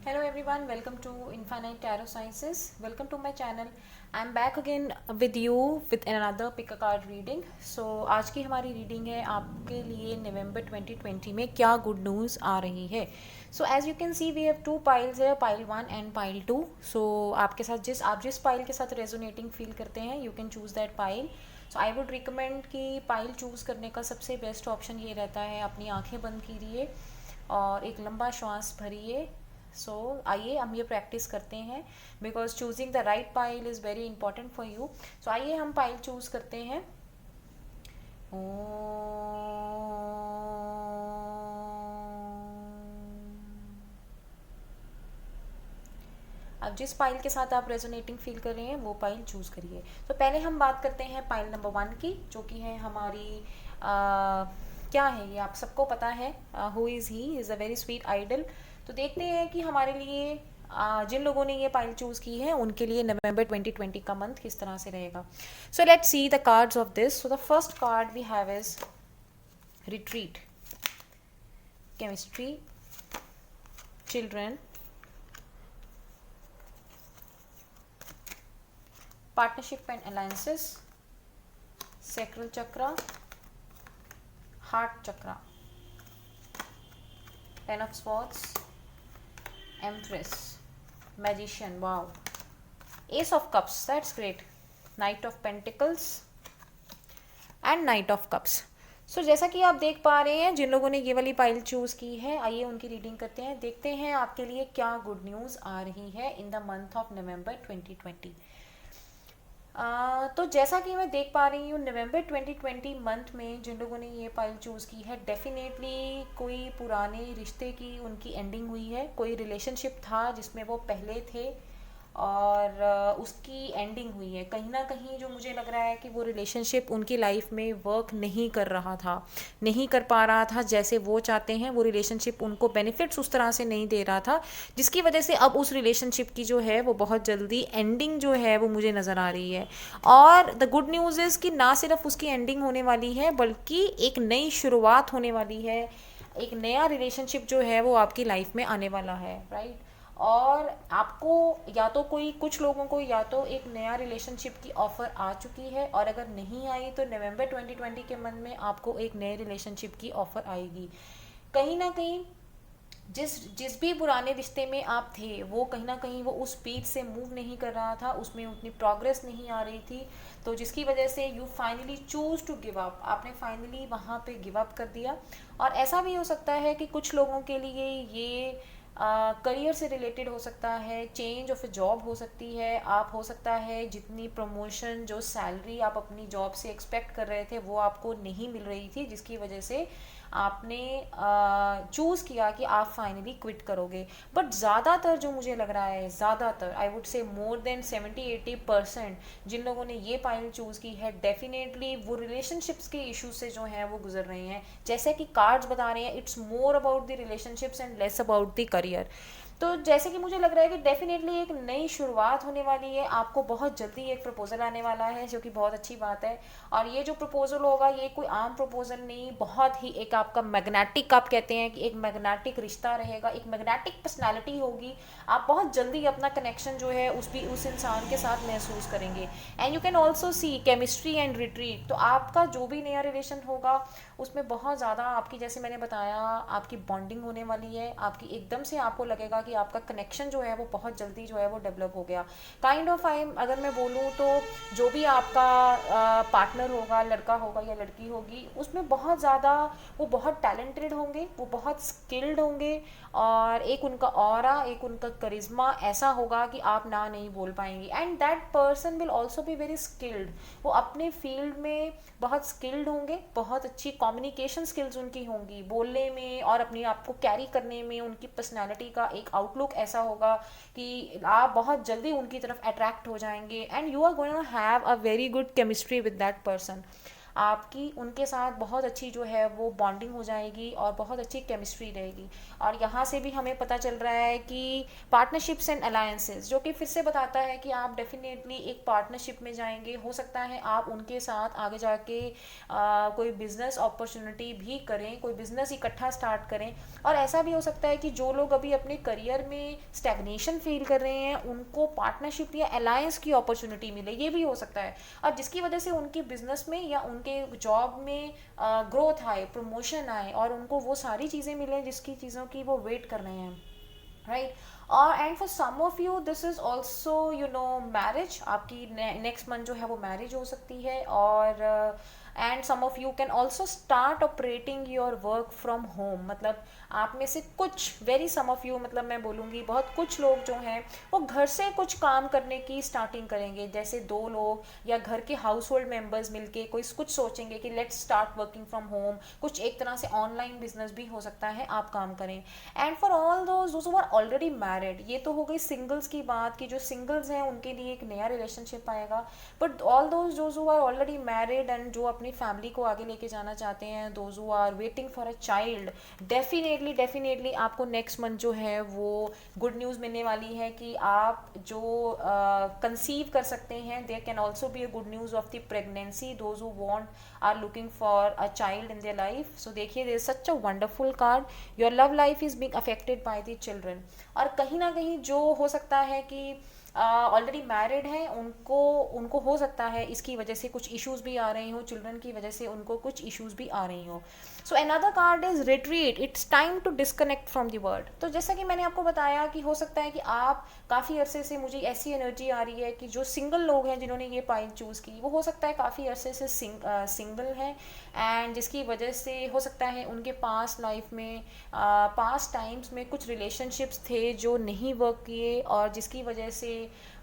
Hello everyone, welcome to Infinite Tarot Sciences. Welcome to my channel. I am back again with you with another pick a card reading. So आज की हमारी reading है आपके लिए नवंबर 2020 में क्या good news आ रही है. So as you can see we have two piles here, pile 1 and pile 2. So आपके साथ आप जिस पाइल के साथ रेजोनेटिंग फील करते हैं you can choose that pile. So I would recommend कि पाइल चूज़ करने का सबसे बेस्ट ऑप्शन ये रहता है अपनी आंखें बंद कीजिए और एक लंबा श्वास भरिए. सो आइए हम ये प्रैक्टिस करते हैं because choosing the right pile is very important for you. So आइए हम पाइल चूज़ करते हैं. अब जिस पाइल के साथ आप रेजोनेटिंग फील कर रहे हैं वो पाइल चूज़ करिए. तो पहले हम बात करते हैं पाइल नंबर 1 की, जो कि है हमारी क्या है ये आप सबको पता है. Who is he is a very sweet idol. तो देखते हैं कि हमारे लिए जिन लोगों ने ये पाइल चूज़ की है उनके लिए नवंबर 2020 का मंथ किस तरह से रहेगा. So let's see the cards of this. So the first card we have is retreat, chemistry, children, partnership and alliances, sacral chakra, heart chakra, ten of swords, empress, magician, wow, ace of cups, that's great, knight of pentacles and knight of cups. सो जैसा कि आप देख पा रहे हैं जिन लोगों ने ये वाली पाइल चूज़ की है, आइए उनकी रीडिंग करते हैं. देखते हैं आपके लिए क्या गुड न्यूज़ आ रही है in the month of November 2020. तो जैसा कि मैं देख पा रही हूँ नवंबर 2020 मंथ में जिन लोगों ने ये पाइल चूज़ की है, डेफिनेटली कोई पुराने रिश्ते की उनकी एंडिंग हुई है. कोई रिलेशनशिप था जिसमें वो पहले थे और उसकी एंडिंग हुई है. कहीं ना कहीं जो मुझे लग रहा है कि वो रिलेशनशिप उनकी लाइफ में वर्क नहीं कर रहा था, नहीं कर पा रहा था जैसे वो चाहते हैं. वो रिलेशनशिप उनको बेनिफिट्स उस तरह से नहीं दे रहा था, जिसकी वजह से अब उस रिलेशनशिप की जो है वो बहुत जल्दी एंडिंग जो है वो मुझे नज़र आ रही है. और द गुड न्यूज़ इज़ कि ना सिर्फ उसकी एंडिंग होने वाली है बल्कि एक नई शुरुआत होने वाली है. एक नया रिलेशनशिप जो है वो आपकी लाइफ में आने वाला है, राइट. और आपको या तो कोई कुछ लोगों को या तो एक नया रिलेशनशिप की ऑफ़र आ चुकी है, और अगर नहीं आई तो नवंबर 2020 के मंथ में आपको एक नए रिलेशनशिप की ऑफ़र आएगी. कहीं ना कहीं जिस जिस भी पुराने रिश्ते में आप थे वो कहीं ना कहीं वो उस स्पीड से मूव नहीं कर रहा था, उसमें उतनी प्रोग्रेस नहीं आ रही थी. तो जिसकी वजह से you finally choose to give up, आपने फाइनली वहाँ पे गिव अप कर दिया. और ऐसा भी हो सकता है कि कुछ लोगों के लिए ये करियर से रिलेटेड हो सकता है, चेंज ऑफ ए जॉब हो सकती है. आप हो सकता है जितनी प्रमोशन जो सैलरी आप अपनी जॉब से एक्सपेक्ट कर रहे थे वो आपको नहीं मिल रही थी, जिसकी वजह से आपने चूज़ किया कि आप फाइनली क्विट करोगे. बट ज़्यादातर जो मुझे लग रहा है, ज़्यादातर I would say more than 70-80% जिन लोगों ने ये पाइल चूज़ की है डेफिनेटली वो रिलेशनशिप्स के इशू से जो हैं वो गुजर रहे हैं. जैसे कि कार्ड्स बता रहे हैं it's more about the relationships and less about the career. तो जैसे कि मुझे लग रहा है कि डेफिनेटली एक नई शुरुआत होने वाली है. आपको बहुत जल्दी एक प्रपोजल आने वाला है जो कि बहुत अच्छी बात है. और ये जो प्रपोजल होगा ये कोई आम प्रपोजल नहीं, बहुत ही एक आपका मैग्नेटिक, आप कहते हैं कि एक मैग्नेटिक रिश्ता रहेगा, एक मैग्नेटिक पर्सनालिटी होगी. आप बहुत जल्दी अपना कनेक्शन जो है उस इंसान के साथ महसूस करेंगे. And you can also see chemistry and retreat. तो आपका जो भी नया रिलेशन होगा उसमें बहुत ज़्यादा आपकी, जैसे मैंने बताया, आपकी बॉन्डिंग होने वाली है. आपकी एकदम से आपको लगेगा कि आपका कनेक्शन जो है वो बहुत जल्दी जो है वो डेवलप हो गया. काइंड ऑफ आई अगर मैं बोलूँ तो जो भी आपका पार्टनर होगा, लड़का होगा या लड़की होगी, उसमें बहुत ज़्यादा वो बहुत टैलेंटेड होंगे, वो बहुत स्किल्ड होंगे. और एक उनका ऑरा, एक उनका करिश्मा ऐसा होगा कि आप ना नहीं बोल पाएंगी. And that person will also be very skilled. वो अपने फील्ड में बहुत स्किल्ड होंगे, बहुत अच्छी कम्युनिकेशन स्किल्स उनकी होंगी, बोलने में और अपने आप को कैरी करने में. उनकी पर्सनालिटी का एक आउटलुक ऐसा होगा कि आप बहुत जल्दी उनकी तरफ अट्रैक्ट हो जाएंगे. And you are going to have a very good chemistry with that person. आपकी उनके साथ बहुत अच्छी जो है वो बॉन्डिंग हो जाएगी और बहुत अच्छी केमिस्ट्री रहेगी। और यहाँ से भी हमें पता चल रहा है कि पार्टनरशिप्स एंड अलायंसेस, जो कि फिर से बताता है कि आप डेफिनेटली एक पार्टनरशिप में जाएंगे, हो सकता है आप उनके साथ आगे जाके कोई बिजनेस अपॉर्चुनिटी भी करें, कोई बिजनेस इकट्ठा स्टार्ट करें। और ऐसा भी हो सकता है कि जो लोग अभी अपने करियर में स्टैग्नेशन फील कर रहे हैं उनको पार्टनरशिप या अलायंस की अपॉर्चुनिटी मिले, ये भी हो सकता है। और जिसकी वजह से उनके बिजनेस में या उनके जॉब में ग्रोथ आए, प्रमोशन आए और उनको वो सारी चीज़ें मिलें जिसकी चीज़ों की वो वेट कर रहे हैं, राइट। और and for some of you this is also marriage, आपकी नेक्स्ट मंथ जो है वो मैरिज हो सकती है। और and some of you can also start operating your work from home, मतलब आप में से कुछ, वेरी सम ऑफ यू, मतलब मैं बोलूँगी बहुत कुछ लोग जो हैं वो घर से कुछ काम करने की स्टार्टिंग करेंगे। जैसे दो लोग या घर के हाउस होल्ड मेम्बर्स मिलके कोई कुछ सोचेंगे कि let's start working from home, कुछ एक तरह से ऑनलाइन बिजनेस भी हो सकता है, आप काम करें। And for all those who are already married, ये तो हो गई सिंगल्स की बात कि जो सिंगल्स हैं उनके लिए एक नया रिलेशनशिप आएगा। But all those who are already married and जो अपनी फैमिली को आगे लेके जाना चाहते हैं, those who are waiting for a child, definitely आपको नेक्स्ट मंथ जो है वो गुड न्यूज़ मिलने वाली है कि आप जो कंसीव कर सकते हैं। There can also be a good news of the pregnancy, those who want are looking for a child in their life. So देखिए, there is such a wonderful card, your love life is being affected by the children. और कहीं ना कहीं जो हो सकता है कि ऑलरेडी मैरिड हैं उनको उनको हो सकता है इसकी वजह से कुछ इश्यूज भी आ रही हों, चिल्ड्रन की वजह से उनको कुछ इश्यूज भी आ रही हों। So another card is retreat, it's time to disconnect from the world. तो जैसा कि मैंने आपको बताया कि हो सकता है कि आप काफ़ी अरसे से, मुझे ऐसी एनर्जी आ रही है कि जो सिंगल लोग हैं जिन्होंने ये पाइल चूज़ की, वो हो सकता है काफ़ी अरसे से सिंगल हैं। एंड जिसकी वजह से हो सकता है उनके पास लाइफ में पास्ट टाइम्स में कुछ रिलेशनशिप्स थे जो नहीं वर्क किए और जिसकी वजह से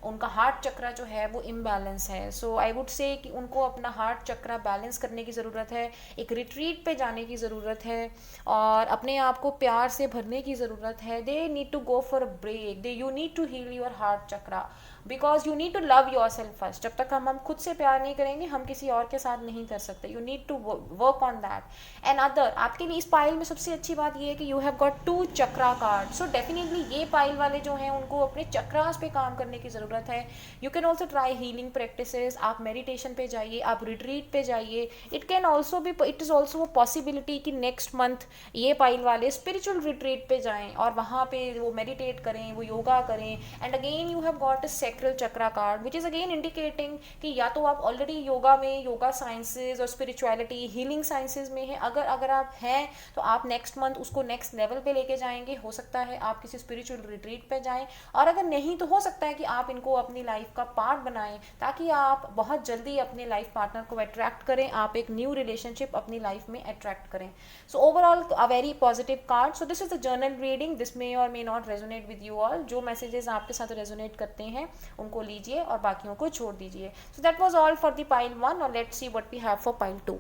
उनका हार्ट चक्रा जो है वो इम्बैलेंस है। सो आई वुड से कि उनको अपना हार्ट चक्रा बैलेंस करने की ज़रूरत है, एक रिट्रीट पे जाने की ज़रूरत है और अपने आप को प्यार से भरने की ज़रूरत है। They need to go for a break, they you need to heal your heart chakra, because you need to love yourself first. जब तक हम खुद से प्यार नहीं करेंगे हम किसी और के साथ नहीं कर सकते। You need to work on that. And other, आपके लिए इस पाइल में सबसे अच्छी बात यह है कि you have got 2 chakra card. So definitely ये पाइल वाले जो हैं उनको अपने चक्रास पे काम करने की ज़रूरत है। You can also try healing practices, आप मेडिटेशन पे जाइए, आप रिट्रीट पे जाइए। इट कैन ऑल्सो भी, it is also a possibility कि नेक्स्ट मंथ ये पाइल वाले स्पिरिचुअल रिट्रीट पे जाएं और वहाँ पे वो मेडिटेट करें, वो योगा करें। And again you have got a sacral chakra card which is again indicating कि या तो आप ऑलरेडी योगा में, योगा साइंसेज और स्पिरिचुअलिटी, हीलिंग साइंसेज में हैं। अगर आप हैं तो आप नेक्स्ट मंथ उसको नेक्स्ट लेवल पे लेके जाएंगे। हो सकता है आप किसी स्पिरिचुअल रिट्रीट पे जाएं, और अगर नहीं तो हो सकता है कि आप इनको अपनी लाइफ का पार्ट बनाएं ताकि आप बहुत जल्दी अपने लाइफ पार्टनर को अट्रैक्ट करें, आप एक न्यू रिलेशनशिप अपनी लाइफ में अट्रैक्ट करें। So overall a very positive card. So this is the general reading, this may or may not resonate with you all. जो मैसेजेस आपके साथ रेजोनेट करते हैं उनको लीजिए और बाकियों को छोड़ दीजिए। So that was all for the pile 1 और let's see what we have for pile 2।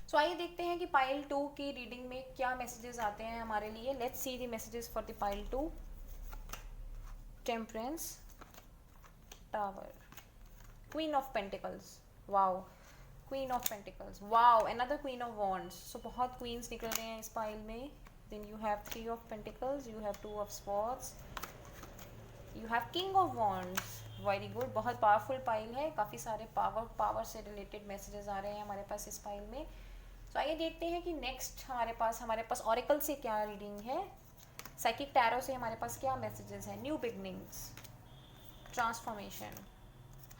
सो आइए देखते हैं कि पाइल 2 की रीडिंग में क्या मैसेजेस आते हैं हमारे लिए। Let's see the messages for the pile 2। Temperance, tower, queen of pentacles, wow, queen of pentacles, wow, another queen of wands. So बहुत क्वींस निकल रहे हैं इस पाइल में। Then you have 3 of pentacles, you have 2 of swords, you have king of wands. Very good, बहुत powerful pile है, काफ़ी सारे पावर से रिलेटेड मैसेजेस आ रहे हैं हमारे पास इस पाइल में। तो आइए देखते हैं कि नेक्स्ट हमारे पास ऑरिकल से क्या रीडिंग है, साइकिक टैरो से हमारे पास क्या मैसेजेस हैं। न्यू बिगनिंग्स, ट्रांसफॉर्मेशन,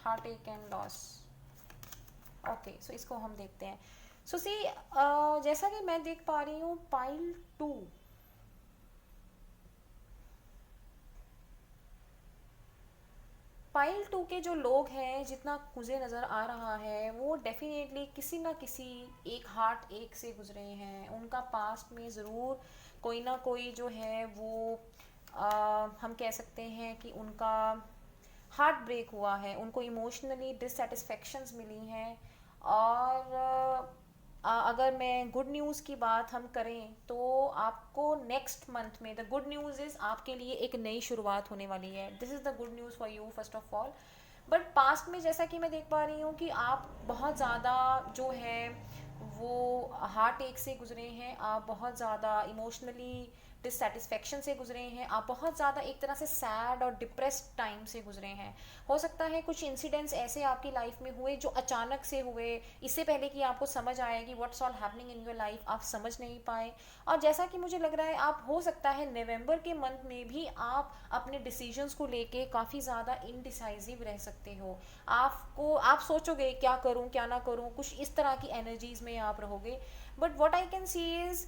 हार्ट एक एंड लॉस। ओके, सो इसको हम देखते हैं। सो सी, जैसा कि मैं देख पा रही हूँ पाइल 2, पाइल 2 के जो लोग हैं, जितना मुझे नज़र आ रहा है, वो डेफिनेटली किसी ना किसी एक हार्ट एक से गुजरे हैं। उनका पास्ट में ज़रूर कोई ना कोई जो है वो हम कह सकते हैं कि उनका हार्ट ब्रेक हुआ है, उनको इमोशनली डिससेटिस्फेक्शंस मिली हैं। और अगर मैं गुड न्यूज़ की बात हम करें तो आपको नेक्स्ट मंथ में, द गुड न्यूज़ इज़ आपके लिए एक नई शुरुआत होने वाली है। This is the good news for you first of all. But past में जैसा कि मैं देख पा रही हूँ कि आप बहुत ज़्यादा जो है वो हार्ट एक से गुजरे हैं, आप बहुत ज़्यादा इमोशनली डिससेटिस्फेक्शन से गुजरे हैं, आप बहुत ज़्यादा एक तरह से सैड और डिप्रेस्ड टाइम से गुजरे हैं। हो सकता है कुछ इंसिडेंट्स ऐसे आपकी लाइफ में हुए जो अचानक से हुए, इससे पहले कि आपको समझ आएगी what's all happening in your life, आप समझ नहीं पाए। और जैसा कि मुझे लग रहा है आप हो सकता है नवंबर के मंथ में भी आप अपने डिसीजंस को लेके काफ़ी ज़्यादा इनडिसाइजिव रह सकते हो। आपको आप सोचोगे क्या करूं क्या ना करूं, कुछ इस तरह की एनर्जीज में आप रहोगे। But what I can see is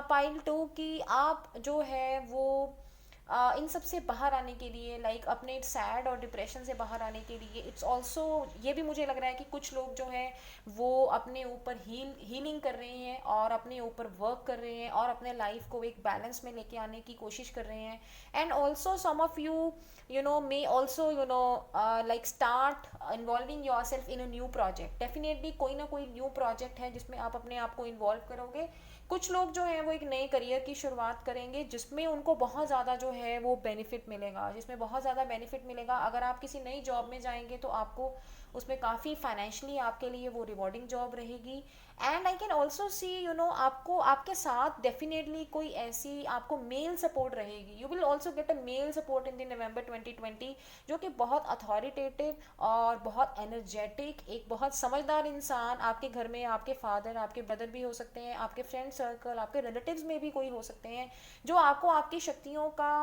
pile two कि आप जो है वो इन सब से बाहर आने के लिए, लाइक अपने सैड और डिप्रेशन से बाहर आने के लिए, इट्स ऑल्सो ये भी मुझे लग रहा है कि कुछ लोग जो हैं वो अपने ऊपर हीलिंग कर रहे हैं और अपने ऊपर वर्क कर रहे हैं और अपने लाइफ को एक बैलेंस में लेके आने की कोशिश कर रहे हैं। And also some of you no may also like start involving yourself in a new project. Definitely कोई ना कोई न्यू प्रोजेक्ट है जिसमें आप अपने आप को इन्वॉल्व करोगे। कुछ लोग जो हैं वो एक नए करियर की शुरुआत करेंगे जिसमें उनको बहुत ज़्यादा जो है वो बेनिफिट मिलेगा, जिसमें बहुत ज़्यादा बेनिफिट मिलेगा। अगर आप किसी नई जॉब में जाएंगे तो आपको उसमें काफ़ी फाइनेंशियली आपके लिए वो रिवॉर्डिंग जॉब रहेगी। And I can also see आपको आपके साथ डेफिनेटली कोई ऐसी आपको मेल सपोर्ट रहेगी। You will also get a male support in the November 2020 जो कि बहुत अथॉरिटेटिव और बहुत एनर्जेटिक, एक बहुत समझदार इंसान आपके घर में, आपके फादर, आपके ब्रदर भी हो सकते हैं, आपके फ्रेंड सर्कल, आपके रिलेटिव्स में भी कोई हो सकते हैं, जो आपको आपकी शक्तियों का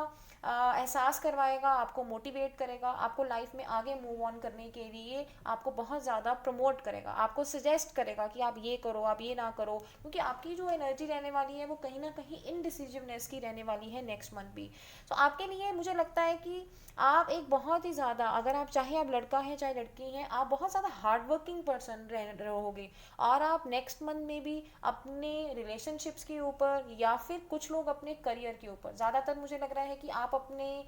एहसास करवाएगा, आपको मोटिवेट करेगा, आपको लाइफ में आगे मूव ऑन करने के लिए आपको बहुत ज़्यादा प्रमोट करेगा, आपको सजेस्ट करेगा कि आप ये करो, आप ये ना करो। क्योंकि आपकी जो एनर्जी रहने वाली है वो कहीं ना कहीं इनडिसिजिवनेस की रहने वाली है नेक्स्ट मंथ भी। तो आपके लिए मुझे लगता है कि आप एक बहुत ही ज़्यादा, अगर आप चाहे आप लड़का हैं चाहे लड़की हैं, आप बहुत ज़्यादा हार्ड वर्किंग पर्सन रहोगे। और आप नेक्स्ट मंथ में भी अपने रिलेशनशिप्स के ऊपर या फिर कुछ लोग अपने करियर के ऊपर, ज़्यादातर मुझे लग रहा है कि आप अपने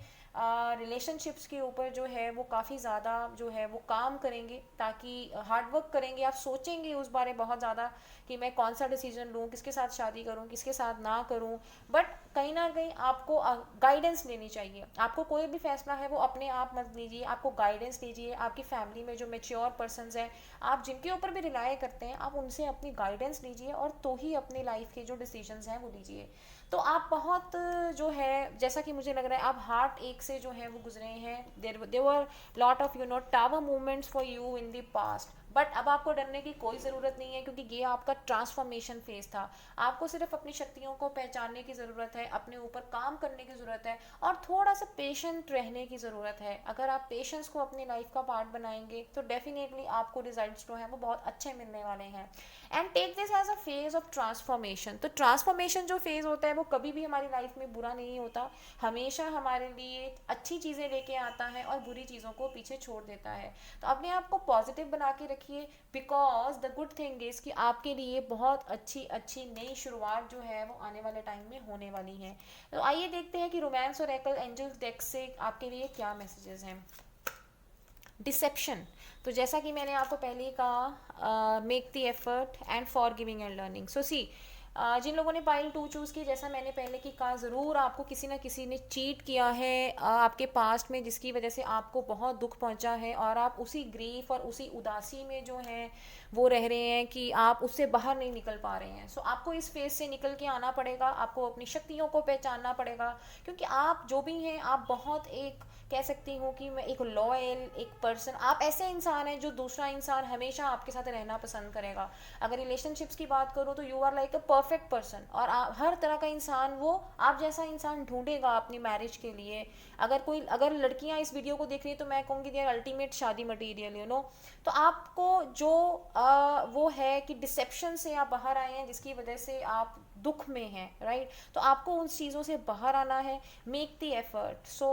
रिलेशनशिप्स के ऊपर जो है वो काफ़ी ज़्यादा जो है वो काम करेंगे, ताकि हार्ड वर्क करेंगे, आप सोचेंगे उस बारे बहुत ज़्यादा कि मैं कौन सा डिसीजन लूँ, किसके साथ शादी करूँ, किसके साथ ना करूँ। बट कहीं ना कहीं आपको गाइडेंस लेनी चाहिए। आपको कोई भी फैसला है वो अपने आप मत लीजिए, आपको गाइडेंस लीजिए। आपकी फैमिली में जो मेच्योर पर्सन्स हैं, आप जिनके ऊपर भी रिलाय करते हैं, आप उनसे अपनी गाइडेंस लीजिए और तो ही अपनी लाइफ के जो डिसीजंस हैं वो लीजिए। तो आप बहुत जो है, जैसा कि मुझे लग रहा है आप हार्ट एक से जो है वो गुजरे हैं। There were lot of tower movements for you in the past. But अब आपको डरने की कोई ज़रूरत नहीं है, क्योंकि ये आपका ट्रांसफॉर्मेशन फेज था। आपको सिर्फ अपनी शक्तियों को पहचानने की ज़रूरत है, अपने ऊपर काम करने की ज़रूरत है और थोड़ा सा पेशेंट रहने की ज़रूरत है। अगर आप पेशेंस को अपनी लाइफ का पार्ट बनाएंगे तो डेफिनेटली आपको रिजल्ट्स जो हैं वो बहुत अच्छे मिलने वाले हैं। And take this as a phase of transformation. तो ट्रांसफॉर्मेशन जो फेज़ होता है वो कभी भी हमारी लाइफ में बुरा नहीं होता, हमेशा हमारे लिए अच्छी चीज़ें लेके आता है और बुरी चीज़ों को पीछे छोड़ देता है। तो अपने आप को पॉजिटिव बना के रखिए, because the good thing is कि आपके लिए बहुत अच्छी अच्छी नई शुरुआत जो है वो आने वाले टाइम में होने वाली है। तो आइए देखते हैं कि रोमांस और एकल एंजल्स डेक से आपके लिए क्या मैसेजेस हैं। डिसेप्शन। तो जैसा कि मैंने आपको पहले ही कहा, make the effort and forgiving and learning. So see, जिन लोगों ने पाइल 2 चूज़ की, जैसा मैंने पहले की कहा, ज़रूर आपको किसी ना किसी ने चीट किया है आपके पास्ट में, जिसकी वजह से आपको बहुत दुख पहुंचा है और आप उसी ग्रीफ और उसी उदासी में जो है वो रह रहे हैं कि आप उससे बाहर नहीं निकल पा रहे हैं। सो आपको इस फेज से निकल के आना पड़ेगा, आपको अपनी शक्तियों को पहचानना पड़ेगा, क्योंकि आप जो भी हैं आप बहुत एक कह सकती हूँ कि मैं एक लॉयल एक पर्सन, आप ऐसे इंसान हैं जो दूसरा इंसान हमेशा आपके साथ रहना पसंद करेगा। अगर रिलेशनशिप्स की बात करूँ तो you are like a perfect person, और हर तरह का इंसान वो आप जैसा इंसान ढूंढेगा अपनी मैरिज के लिए। अगर लड़कियां इस वीडियो को देख रही हैं तो मैं कहूँगी दे आर अल्टीमेट शादी मटीरियल। तो आपको जो वो है कि डिसेप्शन से आप बाहर आए हैं, जिसकी वजह से आप दुख में हैं, राइट। तो आपको उन चीज़ों से बाहर आना है, make the effort. So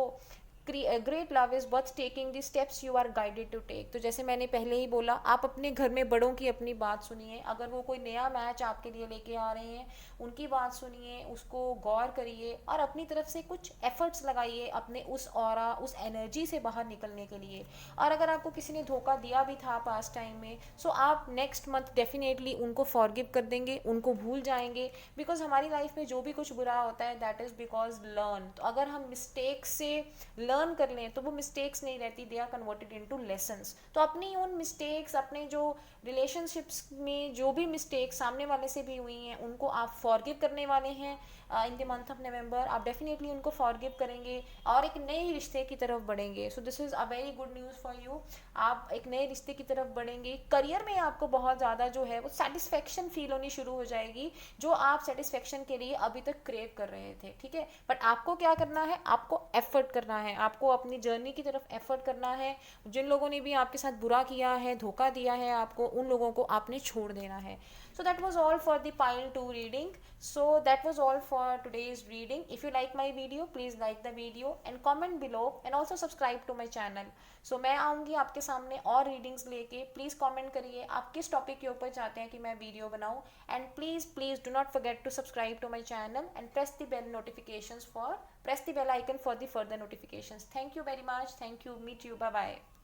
great love is worth taking the steps you are guided to take. तो जैसे मैंने पहले ही बोला, आप अपने घर में बड़ों की अपनी बात सुनिए। अगर वो कोई नया मैच आपके लिए लेके आ रहे हैं, उनकी बात सुनिए, उसको गौर करिए और अपनी तरफ से कुछ एफर्ट्स लगाइए अपने उस ऑरा, उस एनर्जी से बाहर निकलने के लिए। और अगर आपको किसी ने धोखा दिया भी था पास्ट टाइम में, सो आप नेक्स्ट मंथ डेफिनेटली उनको फॉरगिव कर देंगे, उनको भूल जाएंगे। बिकॉज हमारी लाइफ में जो भी कुछ बुरा होता है दैट इज़ बिकॉज लर्न। तो अगर हम मिस्टेक से लर्न लर्न कर लें तो वो मिस्टेक्स नहीं रहती, they are converted into lessons. तो अपनी उन मिस्टेक्स, अपने जो रिलेशनशिप्स में जो भी मिस्टेक्स सामने वाले से भी हुई हैं उनको आप फॉरगिव करने वाले हैं in the month of November. आप डेफिनेटली उनको फॉरगिव करेंगे और एक नए रिश्ते की तरफ बढ़ेंगे। So this is a very good news for you. आप एक नए रिश्ते की तरफ बढ़ेंगे। करियर में आपको बहुत ज़्यादा जो है वो सेटिस्फेक्शन फील होनी शुरू हो जाएगी, जो आप सेटिस्फेक्शन के लिए अभी तक क्रेव कर रहे थे, ठीक है। बट आपको क्या करना है, आपको एफर्ट करना है, आपको अपनी जर्नी की तरफ एफर्ट करना है। जिन लोगों ने भी आपके साथ बुरा किया है, धोखा दिया है आपको, उन लोगों को आपने छोड़ देना है। So that was all for the pile 2 reading. So that was all for today's reading. If you like my video, please like the video and comment below and also subscribe to my channel. So मैं आऊँगी आपके सामने और readings लेके। Please comment करिए आप किस topic के ऊपर चाहते हैं कि मैं वीडियो बनाऊँ। And please do not forget to subscribe to my channel and press the bell icon for the further notifications. Thank you very much. Thank you. Meet you. Bye bye.